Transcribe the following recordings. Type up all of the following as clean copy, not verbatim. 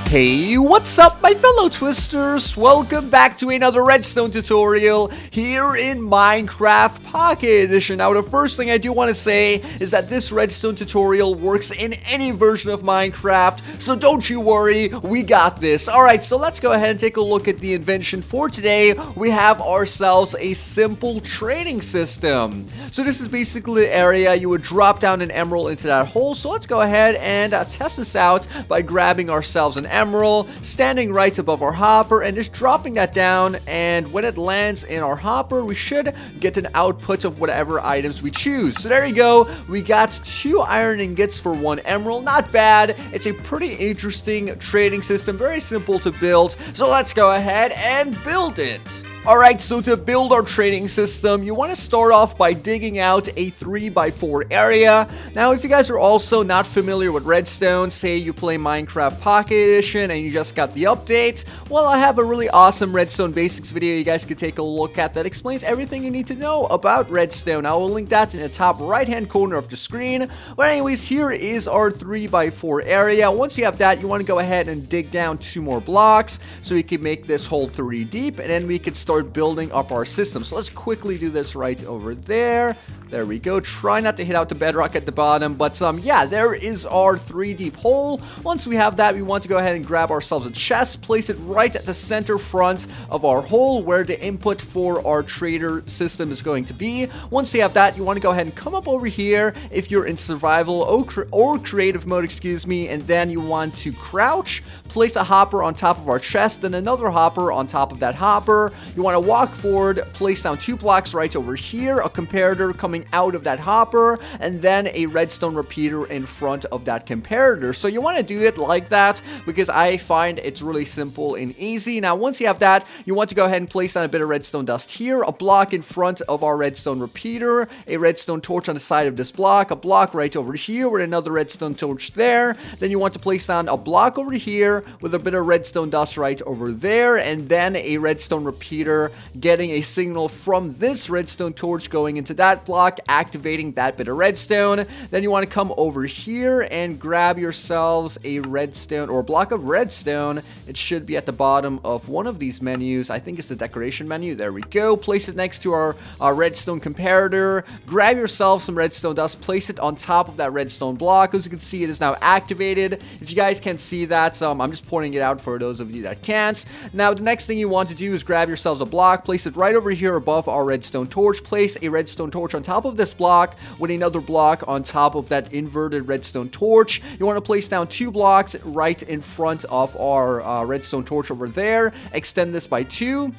Hey, what's up my fellow twisters? Welcome back to another Redstone tutorial here in Minecraft Pocket Edition. Now the first thing I do want to say is that this Redstone tutorial works in any version of Minecraft, so don't you worry, we got this. Alright, so let's go ahead and take a look at the invention for today. We have ourselves a simple trading system. So this is basically the area you would drop down an emerald into that hole. So let's go ahead and test this out by grabbing ourselves an emerald, standing right above our hopper and just dropping that down, and when it lands in our hopper we should get an output of whatever items we choose. So there you go, we got 2 iron ingots for 1 emerald. Not bad. It's a pretty interesting trading system, very simple to build, so let's go ahead and build it. Alright, so to build our trading system, you want to start off by digging out a 3x4 area. Now, if you guys are also not familiar with Redstone, say you play Minecraft Pocket Edition and you just got the update, well, I have a really awesome Redstone Basics video you guys could take a look at that explains everything you need to know about Redstone. I will link that in the top right-hand corner of the screen. But anyways, here is our 3x4 area. Once you have that, you want to go ahead and dig down 2 more blocks so we can make this hole 3 deep, and then we can start building up our system. So let's quickly do this right over there. There we go. Try not to hit out the bedrock at the bottom, but yeah, there is our 3 deep hole. Once we have that, we want to go ahead and grab ourselves a chest, place it right at the center front of our hole where the input for our trader system is going to be. Once you have that, you want to go ahead and come up over here if you're in survival or creative mode, excuse me, and then you want to crouch, place a hopper on top of our chest, then another hopper on top of that hopper. You want to walk forward, place down 2 blocks right over here, a comparator coming out of that hopper, and then a redstone repeater in front of that comparator. So you want to do it like that because I find it's really simple and easy. Now, once you have that, you want to go ahead and place down a bit of redstone dust here, a block in front of our redstone repeater, a redstone torch on the side of this block, a block right over here with another redstone torch there. Then you want to place down a block over here with a bit of redstone dust right over there, and then a redstone repeater getting a signal from this redstone torch going into that block, activating that bit of redstone. Then you want to come over here and grab yourselves a redstone or a block of redstone. It should be at the bottom of one of these menus. I think it's the decoration menu. There we go. Place it next to our redstone comparator. Grab yourself some redstone dust. Place it on top of that redstone block. As you can see, it is now activated. If you guys can't see that, I'm just pointing it out for those of you that can't. Now, the next thing you want to do is grab yourselves a block. Place it right over here above our redstone torch. Place a redstone torch on top of this block with another block on top of that inverted redstone torch. You want to place down 2 blocks right in front of our redstone torch over there. Extend this by 2.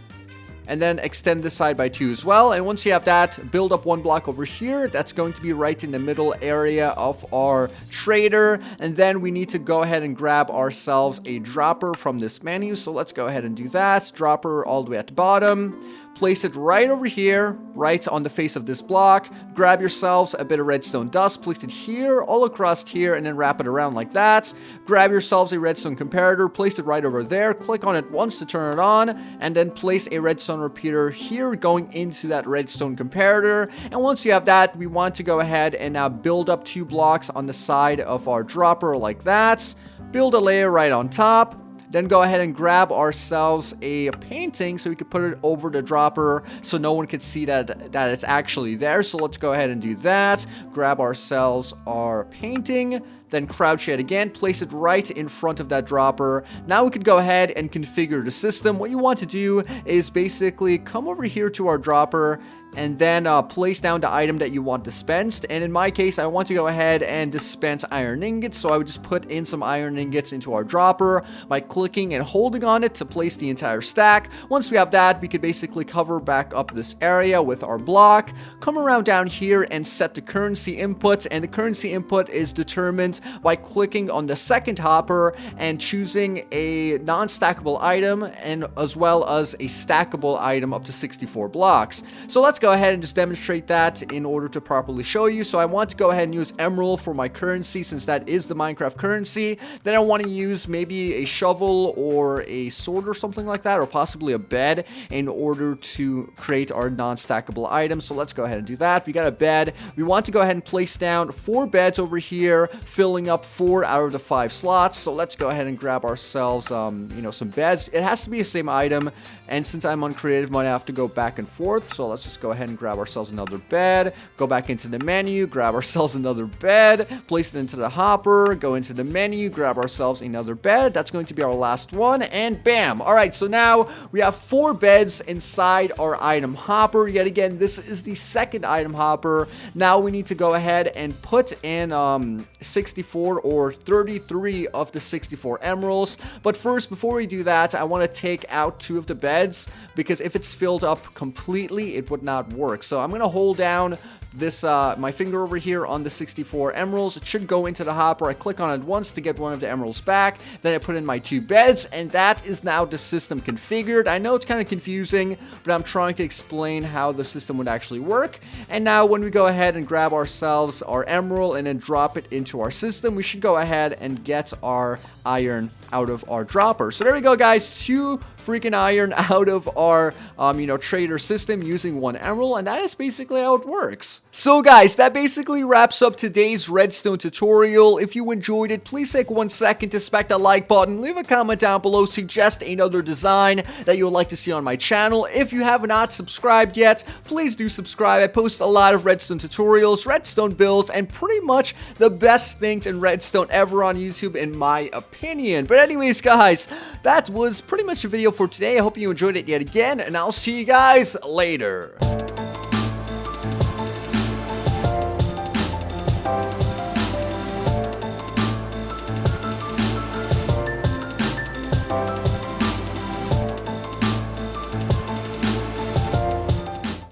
And then extend this side by 2 as well. And once you have that, build up 1 block over here. That's going to be right in the middle area of our trader. And then we need to go ahead and grab ourselves a dropper from this menu. So let's go ahead and do that. Dropper all the way at the bottom. Place it right over here, right on the face of this block. Grab yourselves a bit of redstone dust, place it here, all across here, and then wrap it around like that. Grab yourselves a redstone comparator, place it right over there, click on it once to turn it on, and then place a redstone repeater here going into that redstone comparator. And once you have that, we want to go ahead and now build up 2 blocks on the side of our dropper like that. Build a layer right on top. Then go ahead and grab ourselves a painting so we can put it over the dropper so no one can see that it's actually there. So let's go ahead and do that. Grab ourselves our painting. Then crouch it again, place it right in front of that dropper. Now we can go ahead and configure the system. What you want to do is basically come over here to our dropper and then place down the item that you want dispensed. And in my case, I want to go ahead and dispense iron ingots. So I would just put in some iron ingots into our dropper by clicking and holding on it to place the entire stack. Once we have that, we could basically cover back up this area with our block. Come around down here and set the currency input. And the currency input is determined by clicking on the second hopper and choosing a non-stackable item and as well as a stackable item up to 64 blocks. So let's let's go ahead and just demonstrate that in order to properly show you. So I want to go ahead and use emerald for my currency, since that is the Minecraft currency. Then I want to use maybe a shovel or a sword or something like that, or possibly a bed, in order to create our non-stackable items. So let's go ahead and do that. We got a bed. We want to go ahead and place down 4 beds over here, filling up 4 out of the 5 slots. So let's go ahead and grab ourselves, you know, some beds. It has to be the same item, and since I'm on creative mode, I have to go back and forth. So let's just go ahead and grab ourselves another bed, go back into the menu, grab ourselves another bed, place it into the hopper, go into the menu, grab ourselves another bed. That's going to be our last one, and bam. All right, so now we have 4 beds inside our item hopper. Yet again, this is the second item hopper. Now we need to go ahead and put in 64 or 33 of the 64 emeralds. But first, before we do that, I want to take out 2 of the beds, because if it's filled up completely, it would not work. So I'm going to hold down this my finger over here on the 64 emeralds. It should go into the hopper. I click on it once to get one of the emeralds back. Then I put in my 2 beds, and that is now the system configured. I know it's kind of confusing, but I'm trying to explain how the system would actually work. And now when we go ahead and grab ourselves our emerald and then drop it into our system, we should go ahead and get our iron out of our dropper. So there we go, guys. 2 freaking iron out of our you know, trader system using 1 emerald, and that is basically how it works. So guys, that basically wraps up today's redstone tutorial. If you enjoyed it, please take 1 second to smack that like button, leave a comment down below, suggest another design that you would like to see on my channel. If you have not subscribed yet, please do subscribe. I post a lot of redstone tutorials, redstone builds, and pretty much the best things in redstone ever on YouTube, in my opinion. But anyways, guys, that was pretty much the video for today. I hope you enjoyed it yet again, and I'll see you guys later.